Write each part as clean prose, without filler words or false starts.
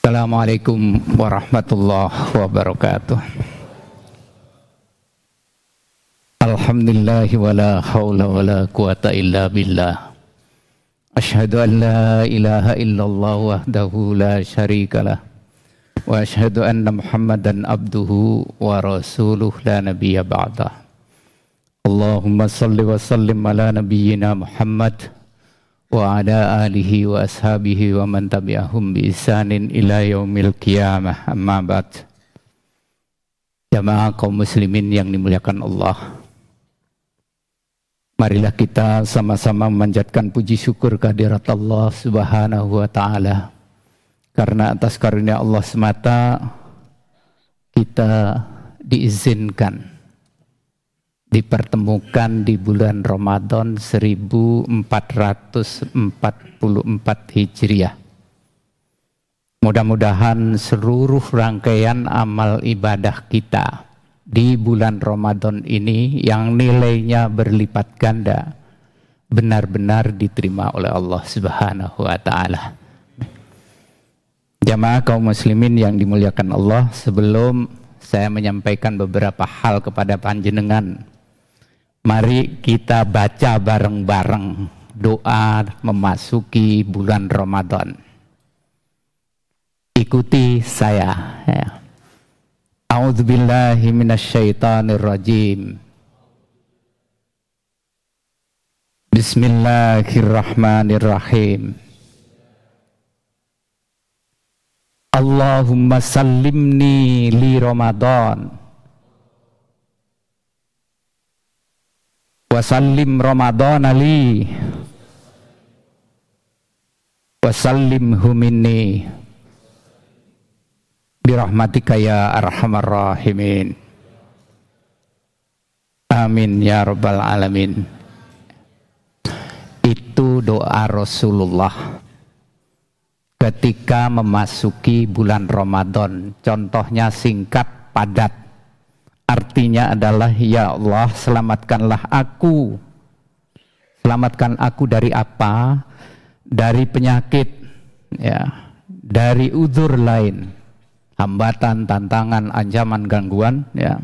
Assalamualaikum warahmatullahi wabarakatuh. Alhamdulillahi wala hawla wala quwata illa billah. Ashhadu an la ilaha illallah wahdahu la syarikalah. Wa ashhadu anna Muhammadan abduhu wa rasuluh la nabiyya ba'dah. Allahumma salli wa sallim ala nabiyyina Muhammad wa ala alihi wa ashabihi wa man tabi'ahum bi ihsanin ila yaumil qiyamah, amma ba'd. Jamaah kaum muslimin yang dimuliakan Allah, marilah kita sama-sama memanjatkan puji syukur kehadirat Allah Subhanahu wa ta'ala, karena atas karunia Allah semata kita diizinkan dipertemukan di bulan Ramadan 1444 Hijriah. Mudah-mudahan seluruh rangkaian amal ibadah kita di bulan Ramadan ini yang nilainya berlipat ganda benar-benar diterima oleh Allah Subhanahu wa ta'ala. Jamaah kaum muslimin yang dimuliakan Allah, sebelum saya menyampaikan beberapa hal kepada panjenengan, mari kita baca bareng-bareng doa memasuki bulan Ramadan. Ikuti saya ya. A'udzubillahi minasyaitonirrajim. Bismillahirrahmanirrahim. Allahumma sallimni li Ramadan wa sallim Ramadan ali wa sallimhu minni birahmatika ya arhamar rahimin. Amin ya rabbal alamin. Itu doa Rasulullah ketika memasuki bulan Ramadan. Contohnya singkat, padat. Artinya adalah, ya Allah, selamatkanlah aku. Selamatkan aku dari apa? Dari penyakit, ya, dari uzur lain, hambatan, tantangan, ancaman, gangguan, ya.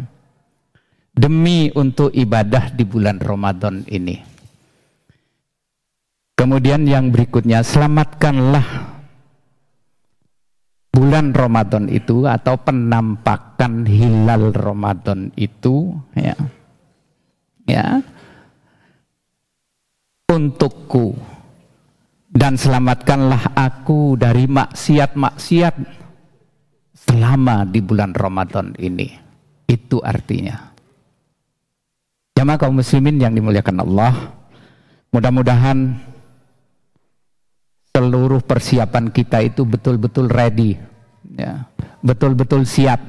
Demi untuk ibadah di bulan Ramadan ini. Kemudian yang berikutnya, selamatkanlah bulan Ramadan itu atau penampakan hilal Ramadan itu, ya, ya, untukku, dan selamatkanlah aku dari maksiat-maksiat selama di bulan Ramadan ini. Itu artinya. Jamaah kaum muslimin yang dimuliakan Allah, mudah-mudahan seluruh persiapan kita itu betul-betul ready, ya, betul-betul siap.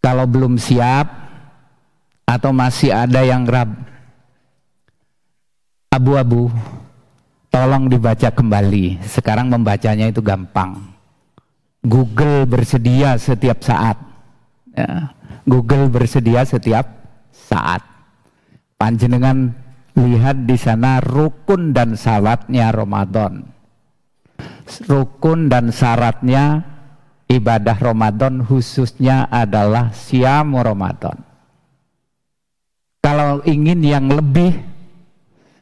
Kalau belum siap atau masih ada yang abu-abu, tolong dibaca kembali. Sekarang membacanya itu gampang. Google bersedia setiap saat, ya. Google bersedia setiap saat. Panjenengan lihat di sana rukun dan syaratnya Ramadan. Rukun dan syaratnya ibadah Ramadan khususnya adalah siam Ramadan. Kalau ingin yang lebih,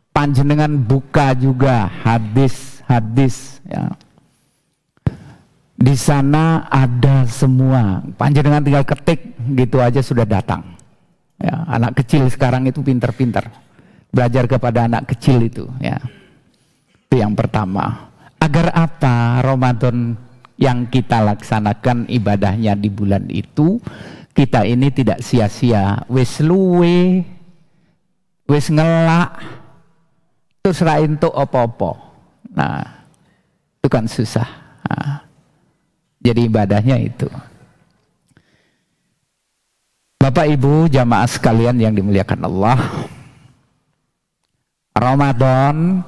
panjenengan buka juga hadis-hadis, ya. Di sana ada semua. Panjenengan tinggal ketik gitu aja sudah datang. Ya, anak kecil sekarang itu pinter-pinter. Belajar kepada anak kecil itu, ya. Itu yang pertama. Agar apa? Ramadan yang kita laksanakan ibadahnya di bulan itu, kita ini tidak sia-sia. Wis luwe, wis ngelak, terus ra entuk apa-apa. Nah, itu kan susah. Nah, jadi ibadahnya itu. Bapak Ibu jamaah sekalian yang dimuliakan Allah, Ramadan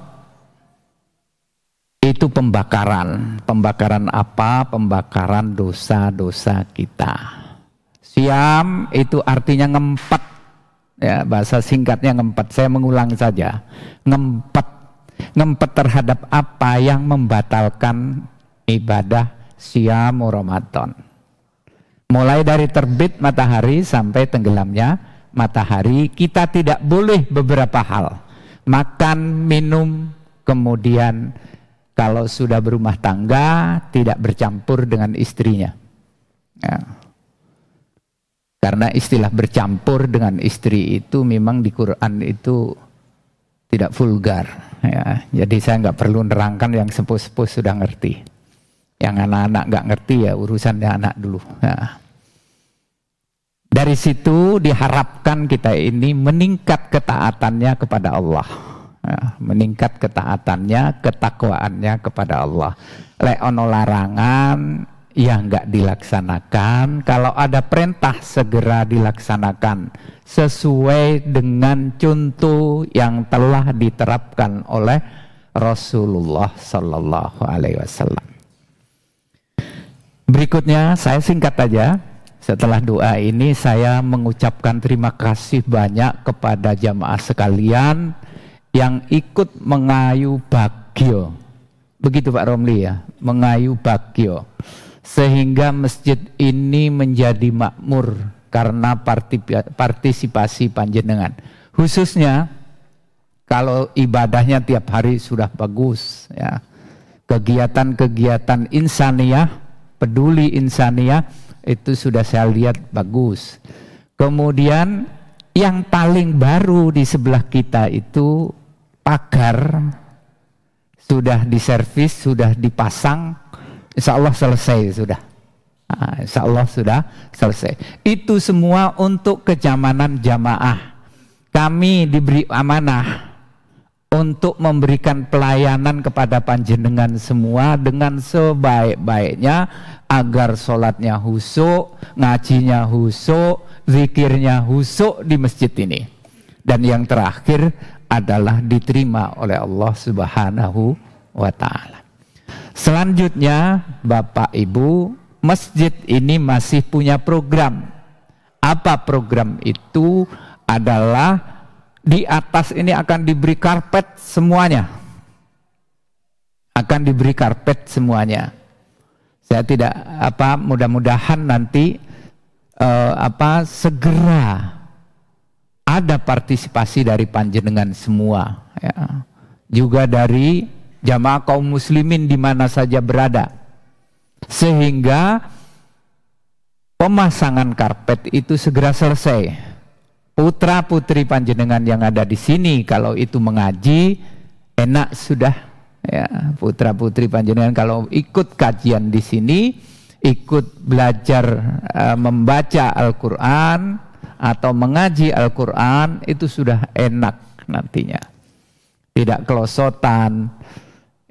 itu pembakaran. Pembakaran apa? Pembakaran dosa-dosa kita. Siam itu artinya ngempet. Ya, bahasa singkatnya ngempet. Saya mengulang saja. Ngempet. Ngempet terhadap apa yang membatalkan ibadah siam Ramadan. Mulai dari terbit matahari sampai tenggelamnya matahari, kita tidak boleh beberapa hal. Makan, minum, kemudian kalau sudah berumah tangga tidak bercampur dengan istrinya. Ya. Karena istilah bercampur dengan istri itu memang di Quran itu tidak vulgar. Ya. Jadi saya nggak perlu nerangkan, yang sepuh-sepuh sudah ngerti. Yang anak-anak nggak ngerti ya urusannya anak dulu. Ya. Dari situ diharapkan kita ini meningkat ketaatannya kepada Allah. Ya, meningkat ketaatannya, ketakwaannya kepada Allah. Lek ono larangan yang nggak dilaksanakan, kalau ada perintah segera dilaksanakan sesuai dengan contoh yang telah diterapkan oleh Rasulullah Sallallahu Alaihi Wasallam. Berikutnya saya singkat aja. Setelah doa ini saya mengucapkan terima kasih banyak kepada jamaah sekalian yang ikut mengayu bagio. Begitu Pak Romli ya, mengayu bagio. Sehingga masjid ini menjadi makmur karena partisipasi panjenengan. Khususnya kalau ibadahnya tiap hari sudah bagus ya. Kegiatan-kegiatan insaniyah, peduli insaniyah itu sudah saya lihat bagus. Kemudian yang paling baru di sebelah kita itu pagar sudah diservis, sudah dipasang, insya Allah selesai sudah. Insya Allah sudah selesai. Itu semua untuk kenyamanan jamaah. Kami diberi amanah untuk memberikan pelayanan kepada panjenengan semua dengan sebaik-baiknya agar sholatnya husuk, ngajinya husuk, zikirnya husuk di masjid ini. Dan yang terakhir adalah diterima oleh Allah Subhanahu wa Ta'ala. Selanjutnya Bapak Ibu, masjid ini masih punya program. Apa program itu? Adalah di atas ini akan diberi karpet semuanya. Akan diberi karpet semuanya. Saya tidak mudah-mudahan nanti segera ada partisipasi dari panjenengan semua ya. Juga dari jamaah kaum muslimin di mana saja berada. Sehingga pemasangan karpet itu segera selesai. Putra putri panjenengan yang ada di sini kalau itu mengaji enak sudah ya. Putra putri panjenengan kalau ikut kajian di sini, ikut belajar membaca Al-Quran atau mengaji Al-Quran itu sudah enak nantinya. Tidak kelosotan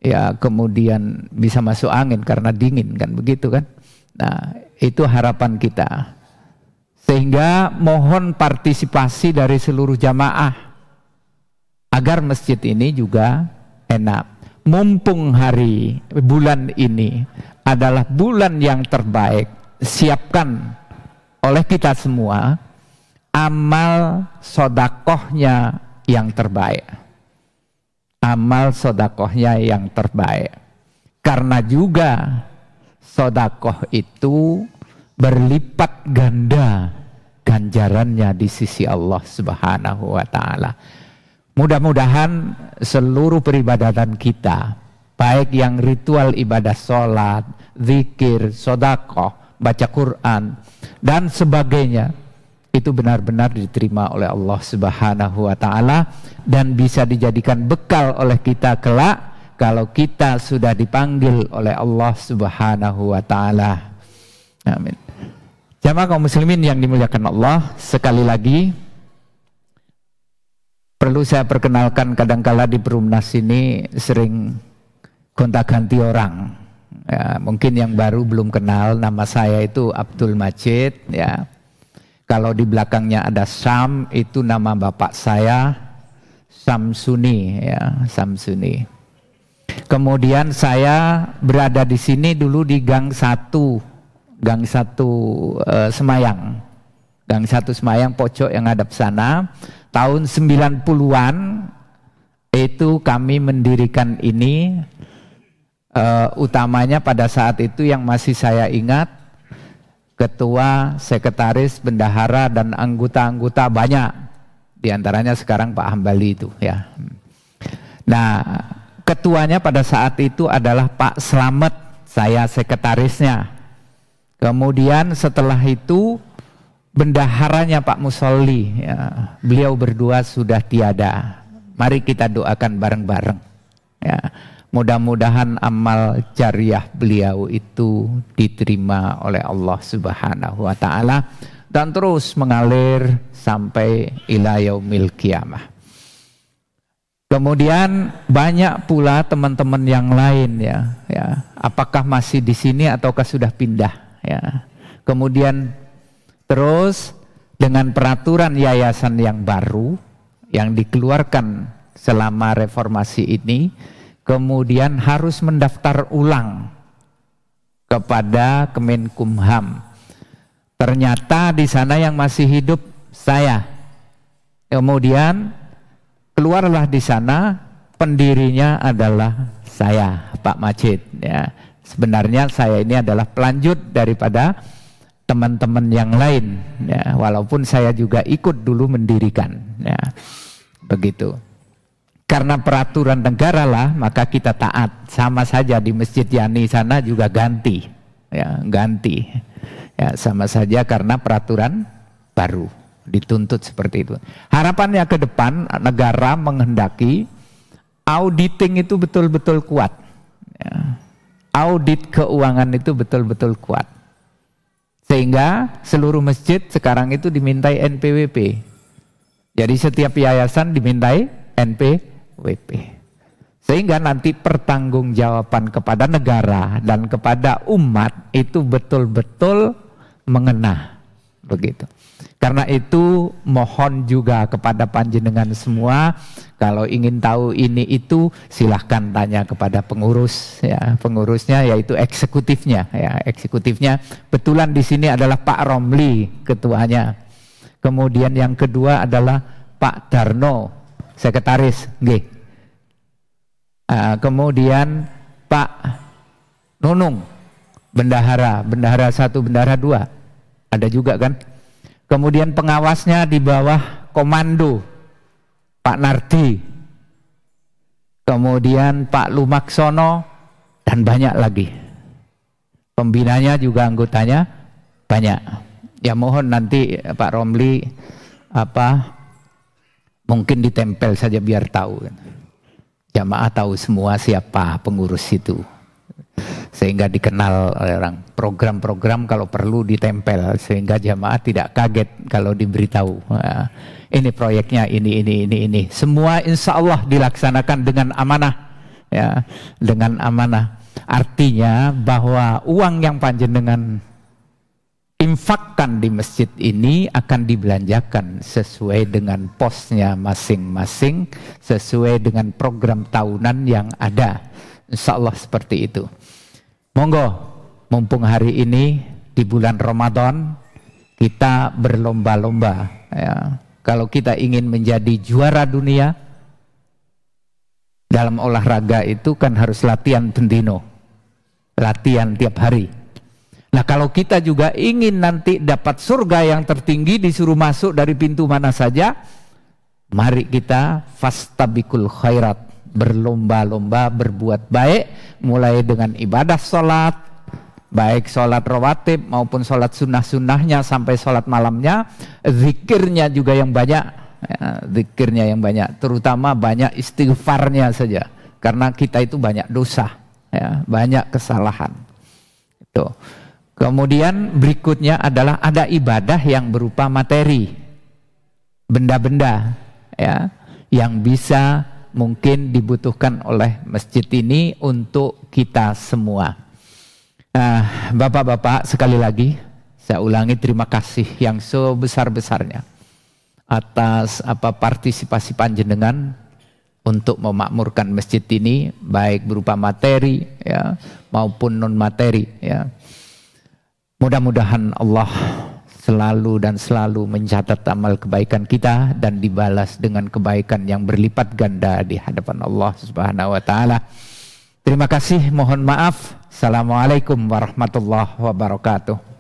ya, kemudian bisa masuk angin karena dingin kan begitu kan. Nah itu harapan kita. Sehingga mohon partisipasi dari seluruh jamaah agar masjid ini juga enak. Mumpung bulan ini adalah bulan yang terbaik, siapkan oleh kita semua amal sodakohnya yang terbaik. Amal sodakohnya yang terbaik. Karena juga sodakoh itu berlipat ganda ganjarannya di sisi Allah Subhanahu wa Ta'ala. Mudah-mudahan seluruh peribadatan kita, baik yang ritual ibadah sholat, zikir, sodakoh, baca Quran dan sebagainya, itu benar-benar diterima oleh Allah Subhanahu wa Ta'ala dan bisa dijadikan bekal oleh kita kelak kalau kita sudah dipanggil oleh Allah Subhanahu wa Ta'ala. Amin. Jamaah kaum muslimin yang dimuliakan Allah, sekali lagi perlu saya perkenalkan, kadangkala di Perumnas ini sering gonta-ganti orang. Ya, mungkin yang baru belum kenal, nama saya itu Abdul Majid ya. Kalau di belakangnya ada Sam, itu nama bapak saya Samsuni ya, Samsuni. Kemudian saya berada di sini dulu di Gang 1 Semayang. Gang 1 Semayang pojok yang hadap sana. Tahun 90-an itu kami mendirikan ini utamanya pada saat itu yang masih saya ingat, ketua, sekretaris, bendahara dan anggota-anggota banyak. Di antaranya sekarang Pak Hambali itu ya. Nah, ketuanya pada saat itu adalah Pak Slamet, saya sekretarisnya. Kemudian setelah itu bendaharanya Pak Musolli, ya, beliau berdua sudah tiada. Mari kita doakan bareng-bareng. Ya, mudah-mudahan amal jariah beliau itu diterima oleh Allah Subhanahu wa taala dan terus mengalir sampai ila yaumil qiyamah. Kemudian banyak pula teman-teman yang lain ya, apakah masih di sini ataukah sudah pindah ya. Kemudian terus dengan peraturan yayasan yang baru yang dikeluarkan selama reformasi ini, kemudian harus mendaftar ulang kepada Kemenkumham. Ternyata di sana yang masih hidup saya. Kemudian keluarlah di sana pendirinya adalah saya, Pak Majid ya. Sebenarnya saya ini adalah pelanjut daripada teman-teman yang lain ya, walaupun saya juga ikut dulu mendirikan ya. Begitu. Karena peraturan negara lah, maka kita taat. Sama saja di Masjid Yani sana juga ganti ya, ganti ya, sama saja karena peraturan baru dituntut seperti itu. Harapannya ke depan negara menghendaki auditing itu betul-betul kuat ya. Audit keuangan itu betul-betul kuat, sehingga seluruh masjid sekarang itu dimintai NPWP. Jadi setiap yayasan dimintai NPWP, sehingga nanti pertanggungjawaban kepada negara dan kepada umat itu betul-betul mengena, begitu. Karena itu mohon juga kepada panjenengan semua, kalau ingin tahu ini itu silahkan tanya kepada pengurus ya, pengurusnya yaitu eksekutifnya ya, eksekutifnya betulan di sini adalah Pak Romli ketuanya. Kemudian yang kedua adalah Pak Darno sekretaris, nggih. Kemudian Pak Nunung bendahara, bendahara 1, bendahara 2 ada juga kan. Kemudian pengawasnya di bawah komando Pak Nardi, kemudian Pak Lumaksono dan banyak lagi. Pembinanya juga anggotanya banyak. Ya mohon nanti Pak Romli mungkin ditempel saja biar tahu. Jamaah tahu semua siapa pengurus itu, sehingga dikenal oleh orang. Program-program kalau perlu ditempel sehingga jamaah tidak kaget kalau diberitahu ini proyeknya ini. Semua insya Allah dilaksanakan dengan amanah ya, dengan amanah. Artinya bahwa uang yang panjenengan infakkan di masjid ini akan dibelanjakan sesuai dengan posnya masing-masing, sesuai dengan program tahunan yang ada. Insya Allah seperti itu. Monggo, mumpung hari ini di bulan Ramadan kita berlomba-lomba ya. Kalau kita ingin menjadi juara dunia dalam olahraga itu kan harus latihan bendino, latihan tiap hari. Nah kalau kita juga ingin nanti dapat surga yang tertinggi, disuruh masuk dari pintu mana saja, mari kita fastabiqul khairat, berlomba-lomba berbuat baik, mulai dengan ibadah sholat, baik sholat rawatib maupun sholat sunnah-sunnahnya sampai sholat malamnya, zikirnya juga yang banyak, ya, zikirnya yang banyak, terutama banyak istighfarnya saja, karena kita itu banyak dosa, ya, banyak kesalahan. Itu. Kemudian berikutnya adalah ada ibadah yang berupa materi, benda-benda, ya, yang bisa mungkin dibutuhkan oleh masjid ini untuk kita semua. Bapak-bapak, sekali lagi saya ulangi terima kasih yang sebesar-besarnya atas partisipasi panjenengan untuk memakmurkan masjid ini, baik berupa materi ya maupun non materi ya. Mudah-mudahan Allah selalu dan selalu mencatat amal kebaikan kita dan dibalas dengan kebaikan yang berlipat ganda di hadapan Allah Subhanahu wa taala. Terima kasih, mohon maaf. Assalamualaikum warahmatullahi wabarakatuh.